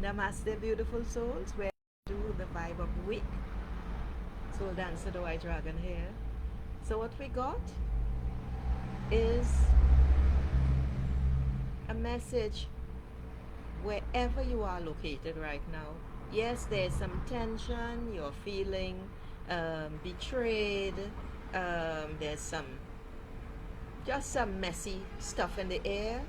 Namaste, beautiful souls. We're do the vibe of the week. Soul Dancer, the White Dragon here. So what we got is a message wherever you are located right now. Yes, there's some tension. You're feeling betrayed. There's just some messy stuff in the air.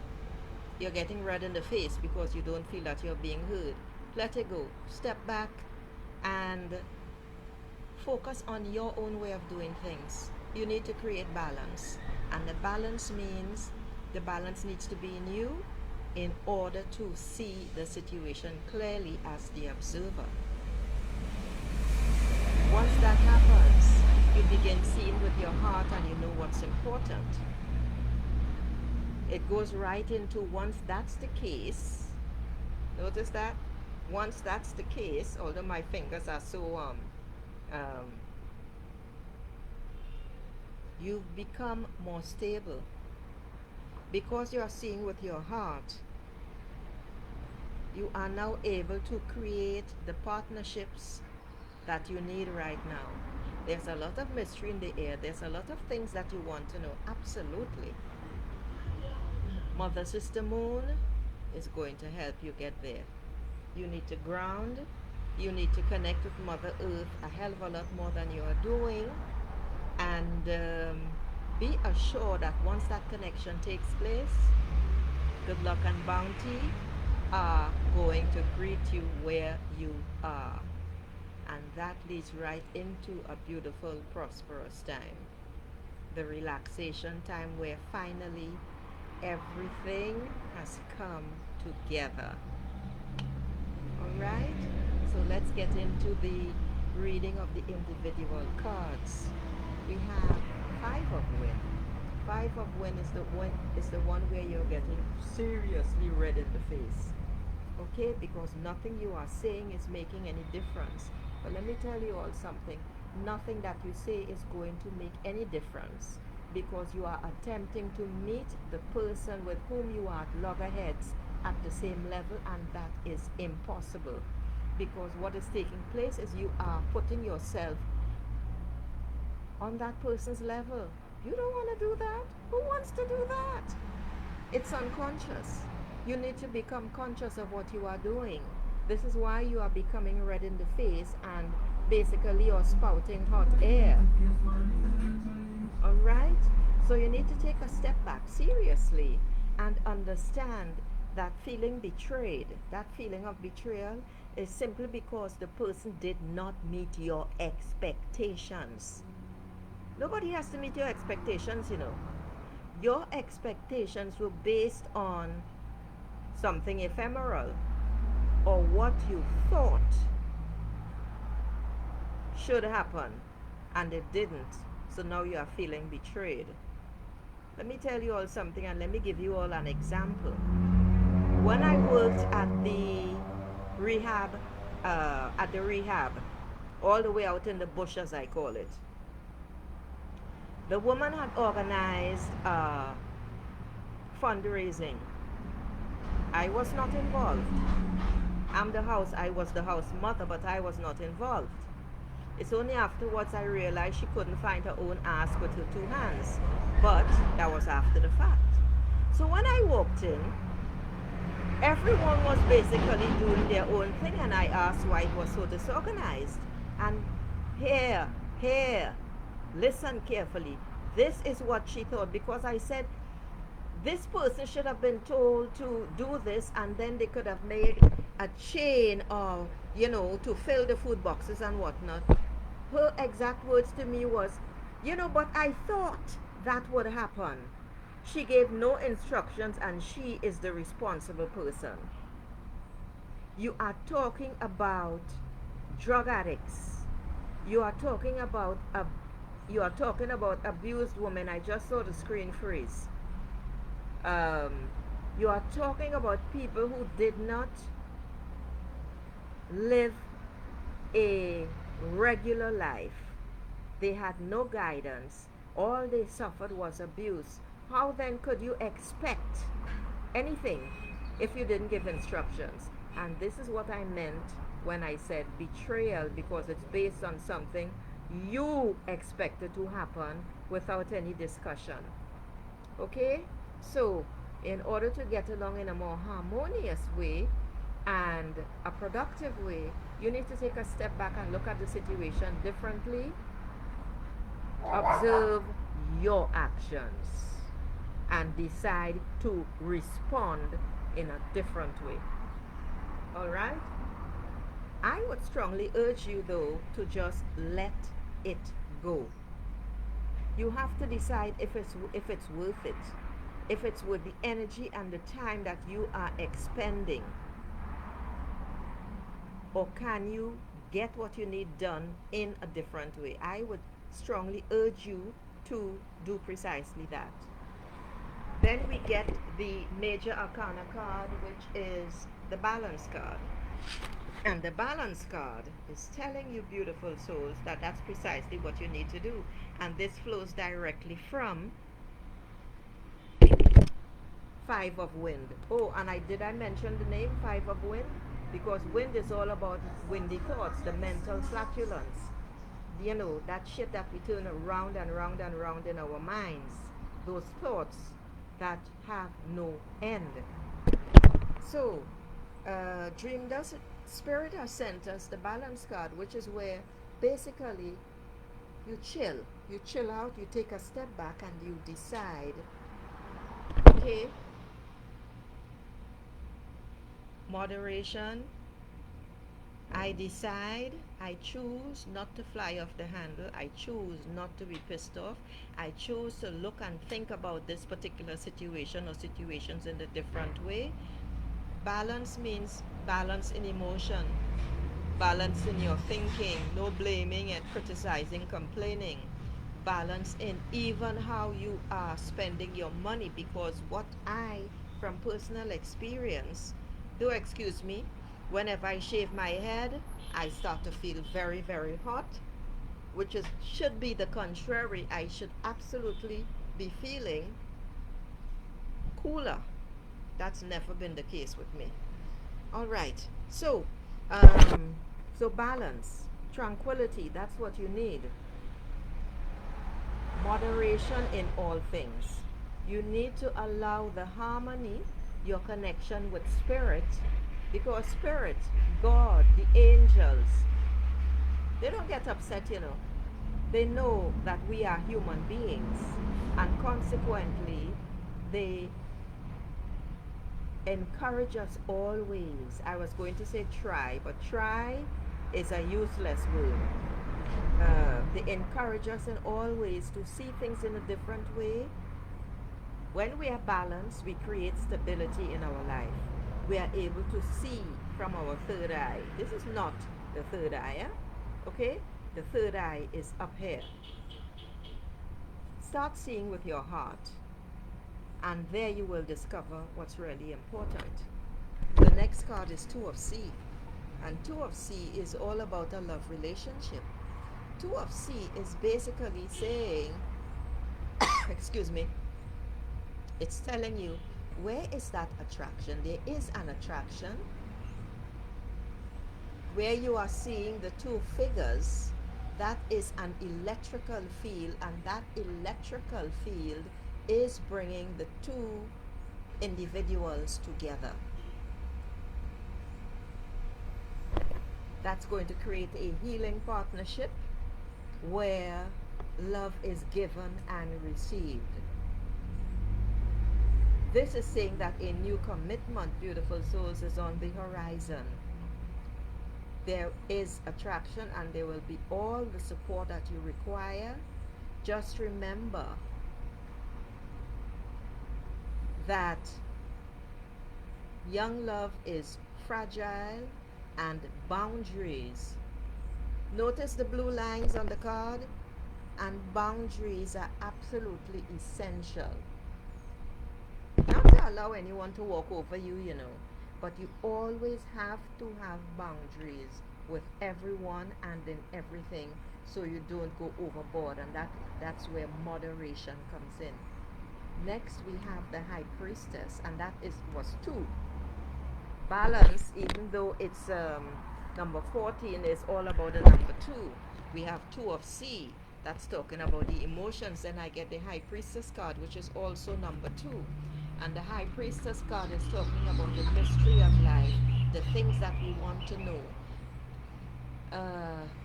You're getting red in the face because you don't feel that you're being heard. Let it go. Step back and focus on your own way of doing things. You need to create balance. And the balance means the balance needs to be in you in order to see the situation clearly as the observer. Once that happens, you begin seeing with your heart and you know what's important. It goes right into once that's the case. Notice that? Once that's the case, although my fingers are so you've become more stable because you are seeing with your heart. You are now able to create the partnerships that you need right now. There's a lot of mystery in the air. There's a lot of things that you want to know. Absolutely. Mother Sister Moon is going to help you get there. You need to ground. You need to connect with Mother Earth a hell of a lot more than you are doing. And be assured that once that connection takes place, good luck and bounty are going to greet you where you are. And that leads right into a beautiful, prosperous time. The relaxation time where finally everything has come together. Alright? So let's get into the reading of the individual cards. We have Five of Wind. Five of Wind is the one where you're getting seriously red in the face. Okay? Because nothing you are saying is making any difference. But let me tell you all something. Nothing that you say is going to make any difference because you are attempting to meet the person with whom you are at loggerheads at the same level, and that is impossible because what is taking place is you are putting yourself on that person's level. You don't want to do that. Who wants to do that? It's unconscious. You need to become conscious of what you are doing. This is why you are becoming red in the face and basically you're spouting hot air. Alright? So you need to take a step back seriously and understand that feeling betrayed, that feeling of betrayal is simply because the person did not meet your expectations. Nobody has to meet your expectations, you know. Your expectations were based on something ephemeral or what you thought should happen and it didn't. So now you are feeling betrayed. Let me tell you all something and let me give you all an example. When I worked at the rehab, all the way out in the bush as I call it, the woman had organized fundraising. I was not involved. I was the house mother, but I was not involved. It's only afterwards I realized she couldn't find her own ass with her two hands. But that was after the fact. So when I walked in, everyone was basically doing their own thing, and I asked why it was so disorganized. And here, listen carefully. This is what she thought, because I said, this person should have been told to do this, and then they could have made a chain of, to fill the food boxes and whatnot. Her exact words to me was, but I thought that would happen. She gave no instructions and she is the responsible person. You are talking about drug addicts. You are talking about abused women. I just saw the screen freeze. You are talking about people who did not live a regular life. They had no guidance. All they suffered was abuse. How then could you expect anything if you didn't give instructions? And this is what I meant when I said betrayal, because it's based on something you expected to happen without any discussion. Okay? So, in order to get along in a more harmonious way and a productive way, you need to take a step back and look at the situation differently. Observe your actions and decide to respond in a different way. All right? I would strongly urge you, though, to just let it go. You have to decide if it's worth it, if it's worth the energy and the time that you are expending, or can you get what you need done in a different way. I would strongly urge you to do precisely that. Then we get the major arcana card, which is the balance card. And the balance card is telling you, beautiful souls, that that's precisely what you need to do. And this flows directly from Five of Wind. Oh, and did I mention the name Five of Wind? Because wind is all about windy thoughts, the mental flatulence. You know, that shit that we turn around and round and round in our minds. Those thoughts that have no end. So, Dream does it. Spirit has sent us the balance card, which is where basically you chill out, you take a step back, and you decide, okay, moderation. I decide, I choose not to fly off the handle. I choose not to be pissed off. I choose to look and think about this particular situation or situations in a different way. Balance means balance in emotion, balance in your thinking, no blaming and criticizing, complaining. Balance in even how you are spending your money, because what I, from personal experience, do excuse me, whenever I shave my head, I start to feel very, very hot, which should be the contrary. I should absolutely be feeling cooler. That's never been the case with me. All right. So balance, tranquility, that's what you need. Moderation in all things. You need to allow the harmony, your connection with spirit, because spirit, God, the angels, they don't get upset, you know. They know that we are human beings, and consequently, they encourage us always. I was going to say try, but try is a useless word. They encourage us in all ways to see things in a different way. When we are balanced, we create stability in our life. We are able to see from our third eye. This is not the third eye, okay? The third eye is up here. Start seeing with your heart, and there you will discover what's really important. The next card is Two of Sea, and Two of Sea is all about a love relationship. Two of Sea is basically saying, excuse me, it's telling you, where is that attraction? There is an attraction where you are seeing the two figures. That is an electrical field, and that electrical field is bringing the two individuals together. That's going to create a healing partnership where love is given and received. This is saying that a new commitment, beautiful souls, is on the horizon. There is attraction, and there will be all the support that you require. Just remember that young love is fragile, and boundaries. Notice the blue lines on the card, and boundaries are absolutely essential. Not to allow anyone to walk over you, you know, but you always have to have boundaries with everyone and in everything, so you don't go overboard, and that's where moderation comes in. Next we have the High Priestess, and that was two. balance, even though it's number 14 is all about the number 2. We have 2 of C, that's talking about the emotions. Then I get the High Priestess card, which is also number 2. And the High Priestess card is talking about the mystery of life, the things that we want to know,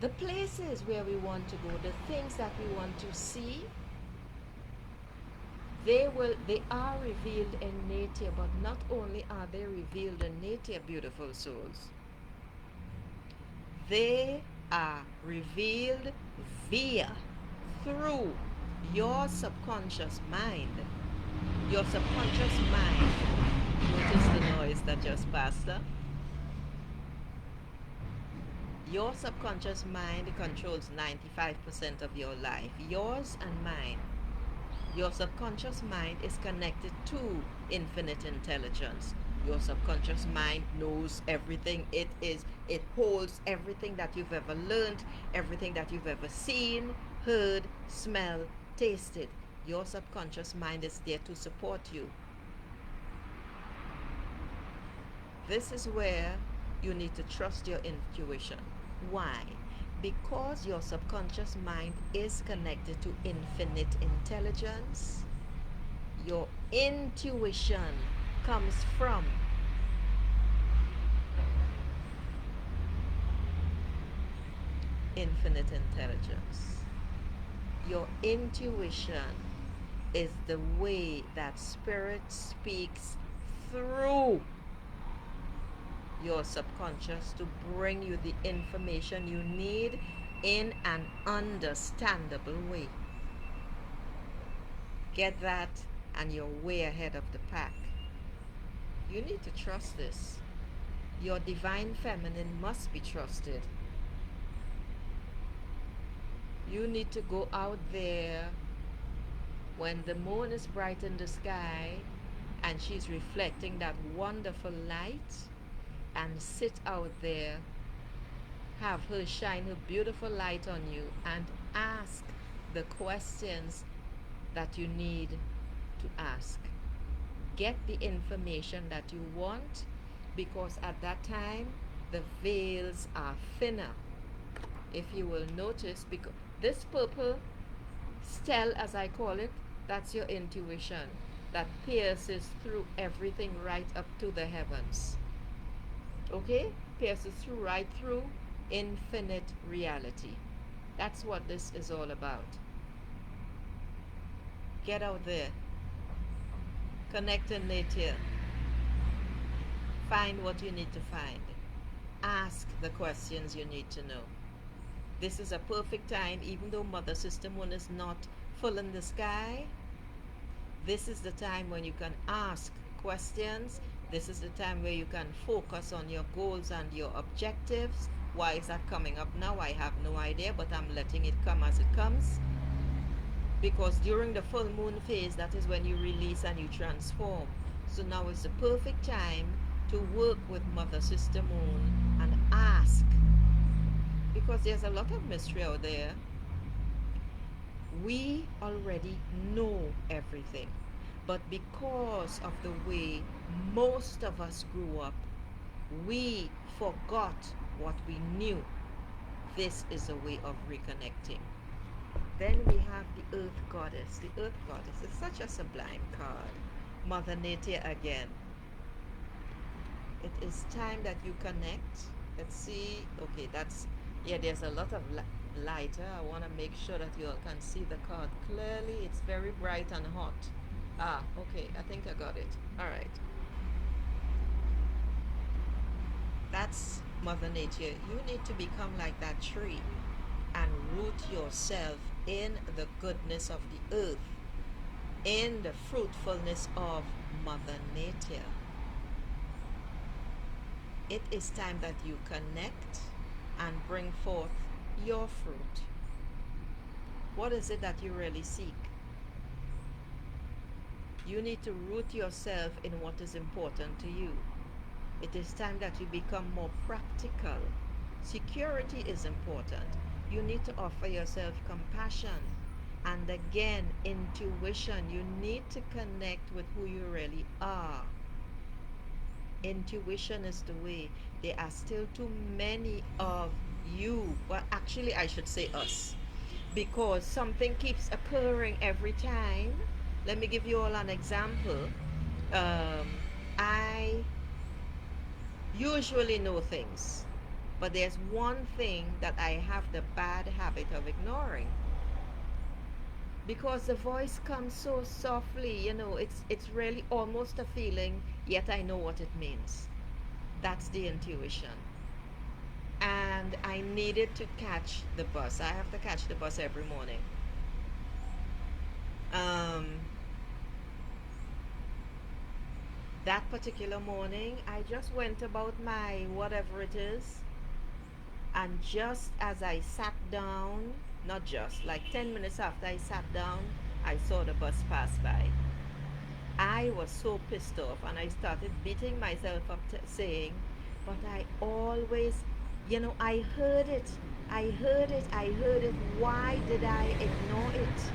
the places where we want to go, the things that we want to see. They are revealed in nature, but not only are they revealed in nature, beautiful souls, they are revealed via, through your subconscious mind. Your subconscious mind, notice the noise that just passed up. Your subconscious mind controls 95% of your life, yours and mine. Your subconscious mind is connected to infinite intelligence. Your subconscious mind knows everything. It holds everything that you've ever learned, everything that you've ever seen, heard, smelled, tasted. Your subconscious mind is there to support you. This is where you need to trust your intuition. Why? Because your subconscious mind is connected to infinite intelligence. Your intuition comes from infinite intelligence. Your intuition is the way that spirit speaks through your subconscious to bring you the information you need in an understandable way. Get that, and you're way ahead of the pack. You need to trust this. Your divine feminine must be trusted. You need to go out there when the moon is bright in the sky and she's reflecting that wonderful light, and sit out there, have her shine her beautiful light on you, and ask the questions that you need to ask. Get the information that you want, because at that time the veils are thinner. If you will notice, because this purple stell, as I call it, that's your intuition that pierces through everything right up to the heavens. Okay? Pierces through, right through infinite reality. That's what this is all about. Get out there. Connect in nature. Find what you need to find. Ask the questions you need to know. This is a perfect time, even though Mother Sister Moon is not full in the sky. This is the time when you can ask questions. This is the time where you can focus on your goals and your objectives. Why is that coming up now? I have no idea, but I'm letting it come as it comes. Because during the full moon phase, that is when you release and you transform. So now is the perfect time to work with Mother Sister Moon and ask. Because there's a lot of mystery out there. We already know everything. But because of the way most of us grew up, we forgot what we knew. This is a way of reconnecting. Then we have the Earth Goddess. The Earth Goddess is such a sublime card. Mother Nature again. It is time that you connect. Let's see. Okay, that's, yeah, there's a lot of lighter. I want to make sure that you all can see the card clearly. It's very bright and hot. Ah, okay, I think I got it. All right. That's Mother Nature. You need to become like that tree and root yourself in the goodness of the earth, in the fruitfulness of Mother Nature. It is time that you connect and bring forth your fruit. What is it that you really seek? You need to root yourself in what is important to you. It is time that you become more practical. Security is important. You need to offer yourself compassion. And again, intuition. You need to connect with who you really are. Intuition is the way. There are still too many of you. Well, actually, I should say us. Because something keeps occurring every time. Let me give you all an example. Um, I usually know things, but there's one thing that I have the bad habit of ignoring because the voice comes so softly. It's really almost a feeling, yet I know what it means. That's the intuition. And I needed to catch the bus. I have to catch the bus every morning. um, that particular morning, I just went about my whatever it is, and just as I sat down, not just, like 10 minutes after I sat down, I saw the bus pass by. I was so pissed off, and I started beating myself up, saying, but I always, I heard it. I heard it. Why did I ignore it?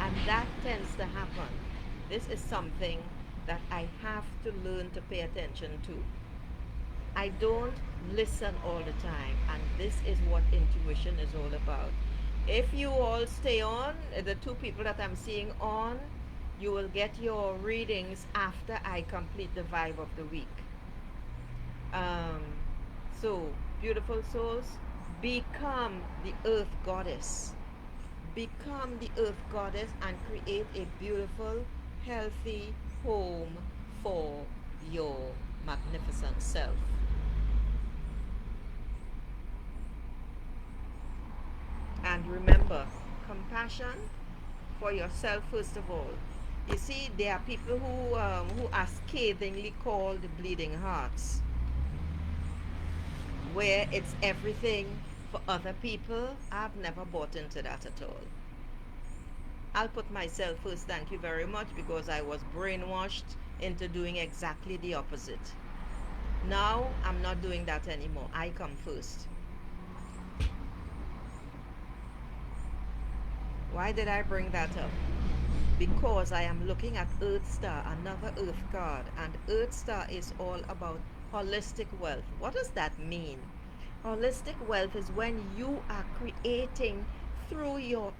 And that tends to happen. This is something that I have to learn to pay attention to. I don't listen all the time, and this is what intuition is all about. If you all stay on, the two people that I'm seeing on, you will get your readings after I complete the vibe of the week. Um, so, beautiful souls, become the earth goddess. Become the earth goddess and create a beautiful, healthy home for your magnificent self. And remember, compassion for yourself first of all. You see, there are people who are scathingly called bleeding hearts, where it's everything for other people. I've never bought into that at all. I'll put myself first, thank you very much, because I was brainwashed into doing exactly the opposite. Now I'm not doing that anymore. I come first. Why did I bring that up? Because I am looking at Earth Star, another Earth card, and Earth Star is all about holistic wealth. What does that mean? Holistic wealth is when you are creating through your.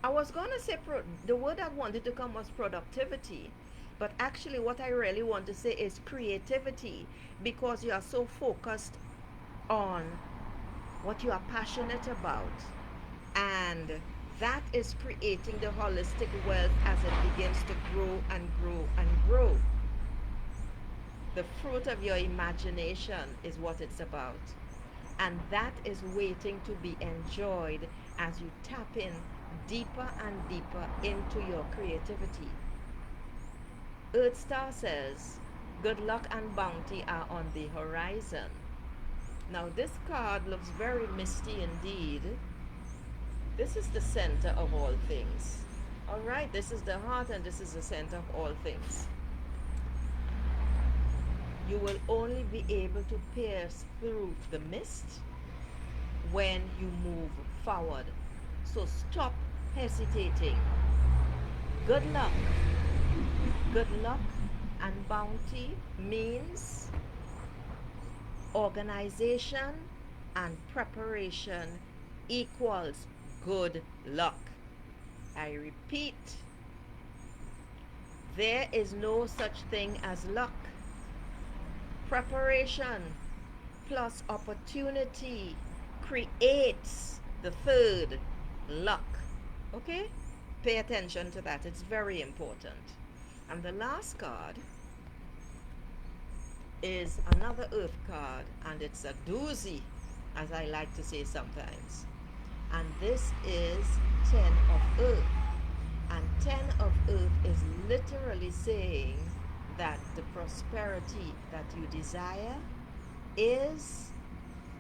I was going to say the word I wanted to come was productivity, but actually, what I really want to say is creativity, because you are so focused on what you are passionate about. And that is creating the holistic wealth as it begins to grow and grow and grow. The fruit of your imagination is what it's about. And that is waiting to be enjoyed as you tap in deeper and deeper into your creativity. Earth Star says, good luck and bounty are on the horizon. Now, this card looks very misty indeed. This is the center of all things. All right, this is the heart and this is the center of all things. You will only be able to pierce through the mist when you move forward. So stop hesitating. Good luck. Good luck and bounty means organization and preparation equals good luck. I repeat, there is no such thing as luck. Preparation plus opportunity creates the third, luck. Okay? Pay attention to that. It's very important. And the last card is another earth card, and it's a doozy, as I like to say sometimes. And this is 10 of earth. And 10 of earth is literally saying that the prosperity that you desire is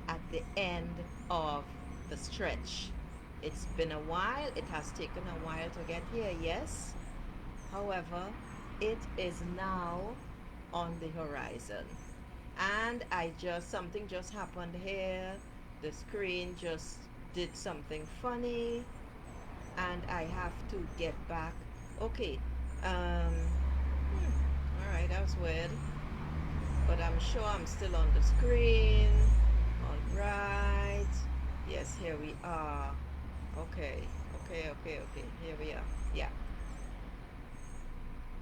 at the end of the stretch. It's been a while, it has taken a while to get here, yes. However, it is now on the horizon. And something just happened here. The screen just did something funny, and I have to get back. Okay, That's weird. But I'm sure I'm still on the screen. Alright. Yes, here we are. Okay. Okay. Here we are. Yeah.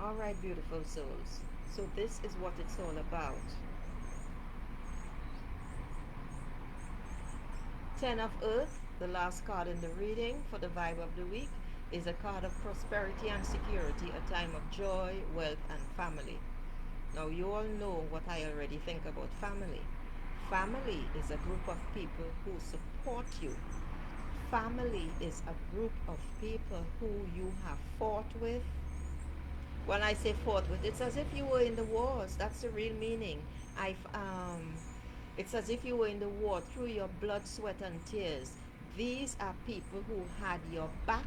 Alright, beautiful souls. So this is what it's all about. 10 of Earth, the last card in the reading for the vibe of the week, is a card of prosperity and security, a time of joy, wealth, and family. Now, you all know what I already think about family. Family is a group of people who support you. Family is a group of people who you have fought with. When I say fought with, it's as if you were in the wars. That's the real meaning. It's as if you were in the war through your blood, sweat, and tears. These are people who had your back,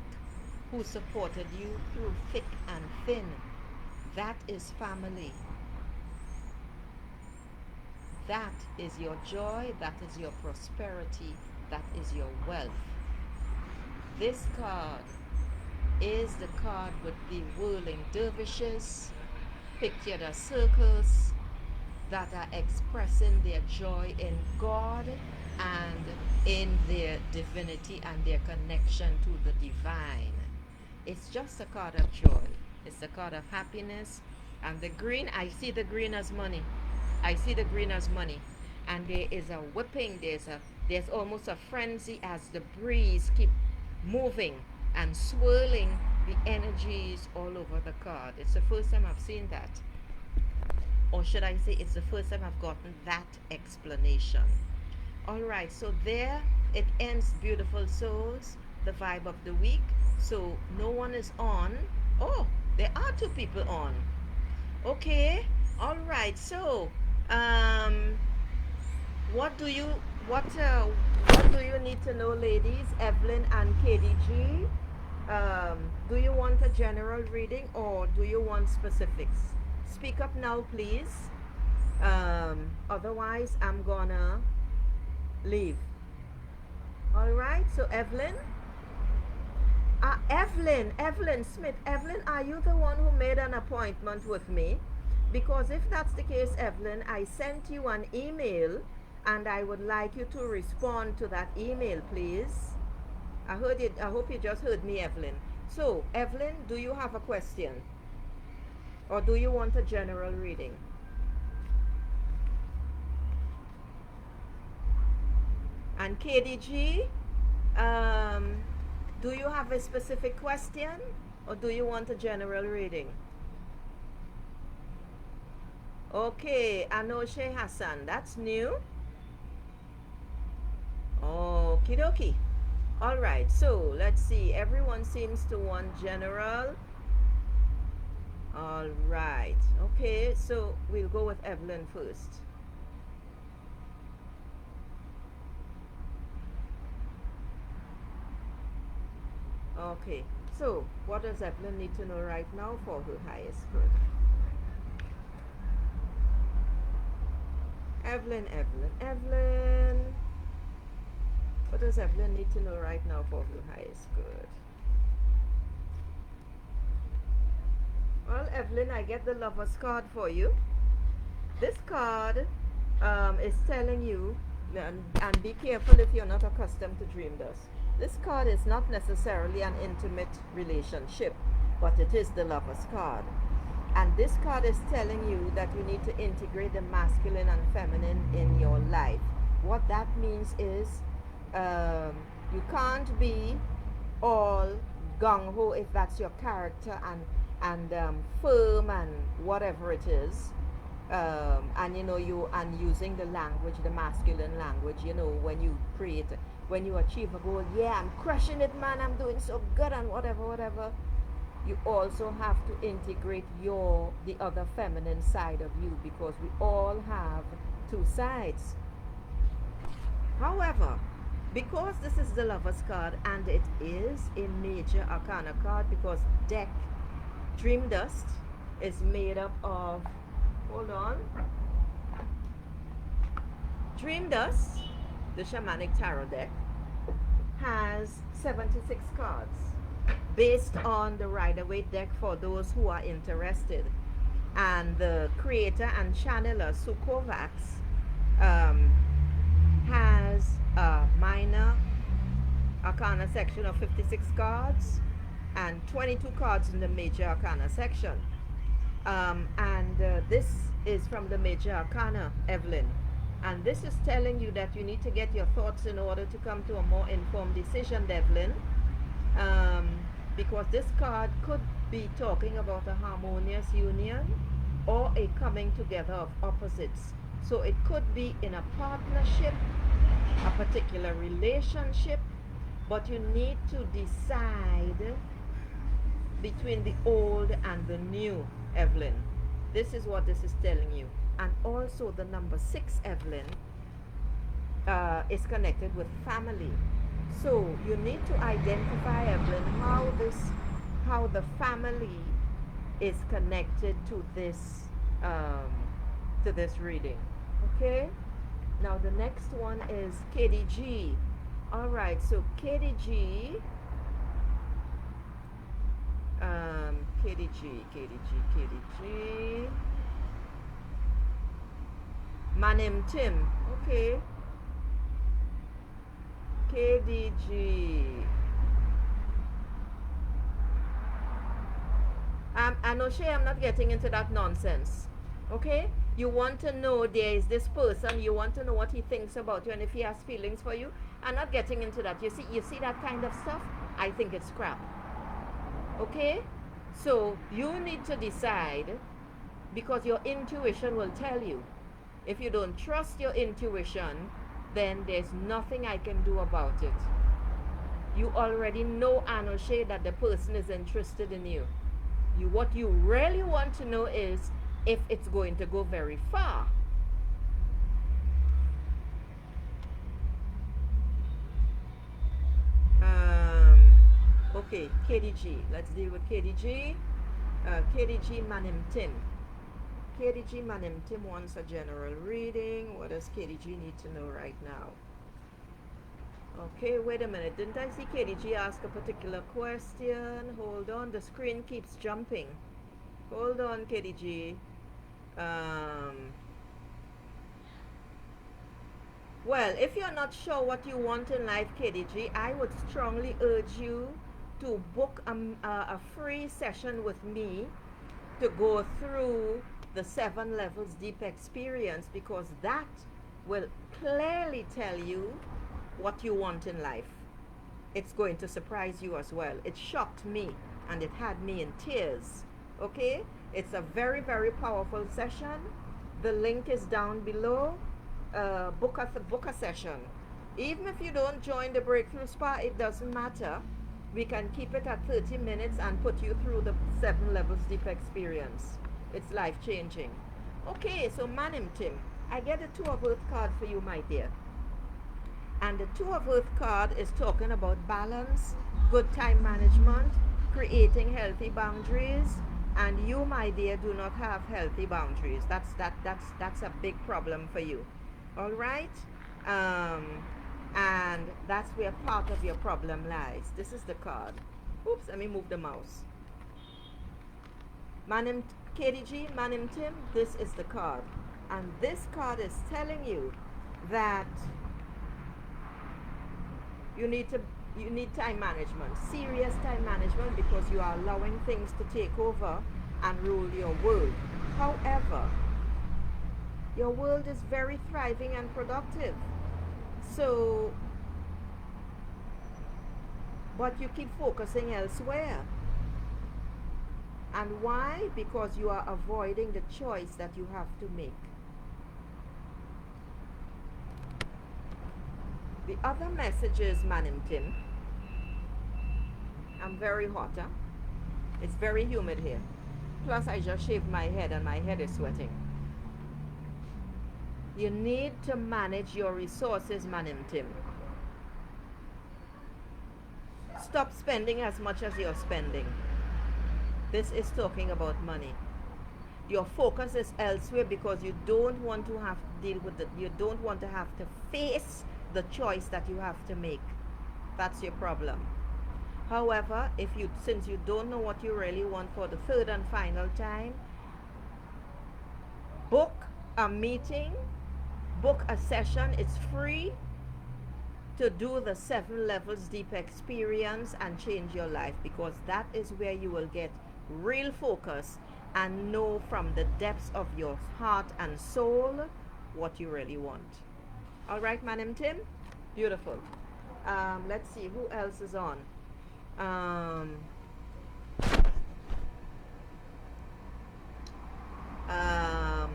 who supported you through thick and thin. That is family. That is your joy, that is your prosperity, that is your wealth. This card is the card with the whirling dervishes, pictured as circles, that are expressing their joy in God and in their divinity and their connection to the divine. It's just a card of joy. It's a card of happiness. And the green, I see the green as money. I see the green as money. And there is a whipping, there's almost a frenzy as the breeze keep moving and swirling the energies all over the card. It's the first time I've seen that. Or should I say it's the first time I've gotten that explanation. Alright, so there it ends, beautiful souls, the vibe of the week. So no one is on. Oh, there are 2 people on. Okay, alright, so what do you need to know, ladies? Evelyn and KDG, do you want a general reading or do you want specifics? Speak up now, please. Otherwise, I'm gonna leave. All right. So, Evelyn. Evelyn Smith. Evelyn, are you the one who made an appointment with me? Because if that's the case, Evelyn, I sent you an email, and I would like you to respond to that email, please. I heard it. I hope you just heard me, Evelyn. So, Evelyn, do you have a question? Or do you want a general reading? And KDG, do you have a specific question? Or do you want a general reading? Okay, Anoshe Hassan, that's new. Okie dokie. Alright, so let's see. Everyone seems to want general. All right. Okay, so we'll go with Evelyn first. Okay, so what does Evelyn need to know right now for her highest good? Evelyn. What does Evelyn need to know right now for her highest good? Well, Evelyn, I get the Lover's card for you. This card is telling you, and be careful if you're not accustomed to dream dust. This card is not necessarily an intimate relationship, but it is the Lover's card. And this card is telling you that you need to integrate the masculine and feminine in your life. What that means is you can't be all gung-ho if that's your character and firm and whatever it is, and using the language, the masculine language, when you achieve a goal, yeah, I'm crushing it, man, I'm doing so good, and whatever. You also have to integrate the other feminine side of you, because we all have 2 sides. However, because this is the Lover's card and it is a major arcana card, because deck Dream Dust is made up of, Dream Dust, the shamanic tarot deck, has 76 cards based on the Rider-Waite deck for those who are interested. And the creator and channeler, Sue Kovacs, um, has a minor arcana section of 56 cards and 22 cards in the major arcana section. And this is from the major arcana, Evelyn. And this is telling you that you need to get your thoughts in order to come to a more informed decision, Evelyn. Um, because this card could be talking about a harmonious union or a coming together of opposites. So it could be in a partnership, a particular relationship, but you need to decide between the old and the new, Evelyn. This is what this is telling you. And also the number 6, Evelyn, is connected with family. So you need to identify, Evelyn, how the family is connected to this reading. Okay. Now the next one is KDG. All right. So KDG. KDG. Manim Tim. Okay. KDG. Anoshe, I'm not getting into that nonsense. Okay? You want to know there is this person, you want to know what he thinks about you and if he has feelings for you. I'm not getting into that. You see that kind of stuff? I think it's crap. Okay? So you need to decide, because your intuition will tell you. If you don't trust your intuition, then there's nothing I can do about it. You already know, Anoshe, that the person is interested in you. What you really want to know is if it's going to go very far. Okay, KDG. Let's deal with KDG. KDG Manim Tim. KDG Manim Tim wants a general reading. What does KDG need to know right now? Okay, wait a minute. Didn't I see KDG ask a particular question? Hold on. The screen keeps jumping. Hold on, KDG. Well, if you're not sure what you want in life, KDG, I would strongly urge you to book a free session with me to go through the 7 levels deep experience, because that will clearly tell you what you want in life. It's going to surprise you as well. It shocked me and it had me in tears. Okay? It's a very, very powerful session. The link is down below. Book a session. Even if you don't join the Breakthrough Spa, it doesn't matter. We can keep it at 30 minutes and put you through the 7 levels deep experience. It's life changing. Okay, so Manim Tim, I get a 2 of Earth card for you, my dear. And the 2 of Earth card is talking about balance, good time management, creating healthy boundaries. And you, my dear, do not have healthy boundaries. That's a big problem for you. All right? And that's where part of your problem lies. This is the card. Oops, let me move the mouse. Manim KDG, Manim Tim, this is the card. And this card is telling you that you need time management, serious time management, because you are allowing things to take over and rule your world. However, your world is very thriving and productive. So, but you keep focusing elsewhere. And why? Because you are avoiding the choice that you have to make. The other message is, Manim Tim, I'm very hot, huh? It's very humid here. Plus, I just shaved my head and my head is sweating. You need to manage your resources, Manim Tim. Stop spending as much as you're spending. This is talking about money. Your focus is elsewhere because you don't want to have to deal with it. You don't want to have to face the choice that you have to make. That's your problem. However, since you don't know what you really want for the third and final time, book a meeting, book a session. It's free to do the 7 levels deep experience and change your life, because that is where you will get real focus and know from the depths of your heart and soul what you really want. All right, my name Tim. Beautiful. Let's see who else is on. Um, um,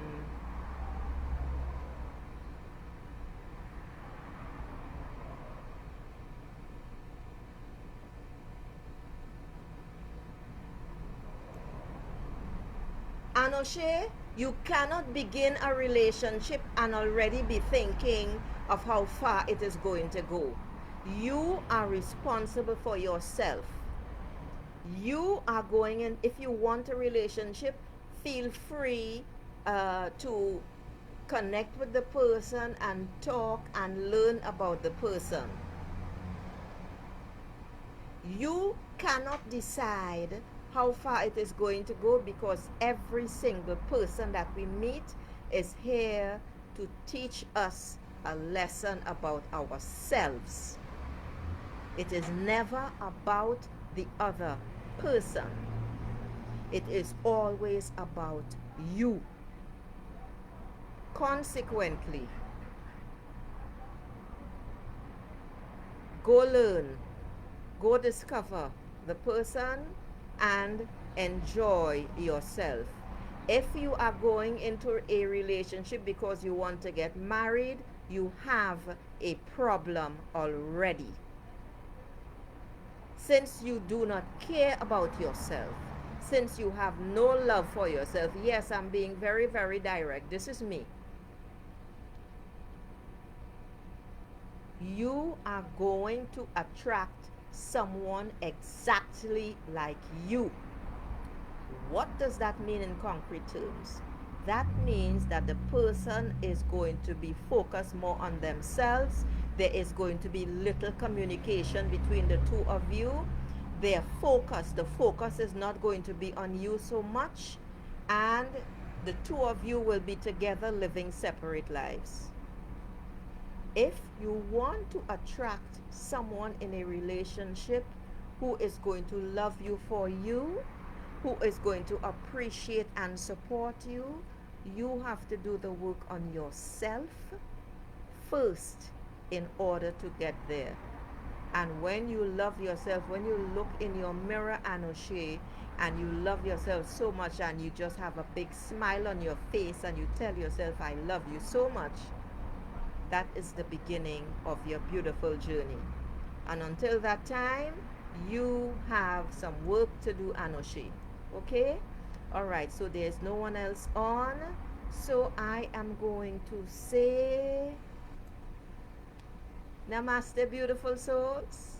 Anoshe, you cannot begin a relationship and already be thinking of how far it is going to go. You are responsible for yourself. You are going in. If you want a relationship, feel free to connect with the person and talk and learn about the person. You cannot decide how far it is going to go, because every single person that we meet is here to teach us a lesson about ourselves. It is never about the other person. It is always about you. Consequently, go learn, go discover the person and enjoy yourself. If you are going into a relationship because you want to get married, you have a problem already. Since you do not care about yourself, since you have no love for yourself, yes, I'm being very, very direct. This is me. You are going to attract someone exactly like you. What does that mean in concrete terms? That means that the person is going to be focused more on themselves. There is going to be little communication between the two of you. The focus is not going to be on you so much, and the two of you will be together living separate lives. If you want to attract someone in a relationship who is going to love you for you, who is going to appreciate and support you, you have to do the work on yourself first in order to get there. And when you love yourself, when you look in your mirror, Anoshe, and you love yourself so much and you just have a big smile on your face and you tell yourself, I love you so much, that is the beginning of your beautiful journey. And until that time, you have some work to do, Anoshe. Okay? Alright, so there's no one else on. So I am going to say Namaste, beautiful souls.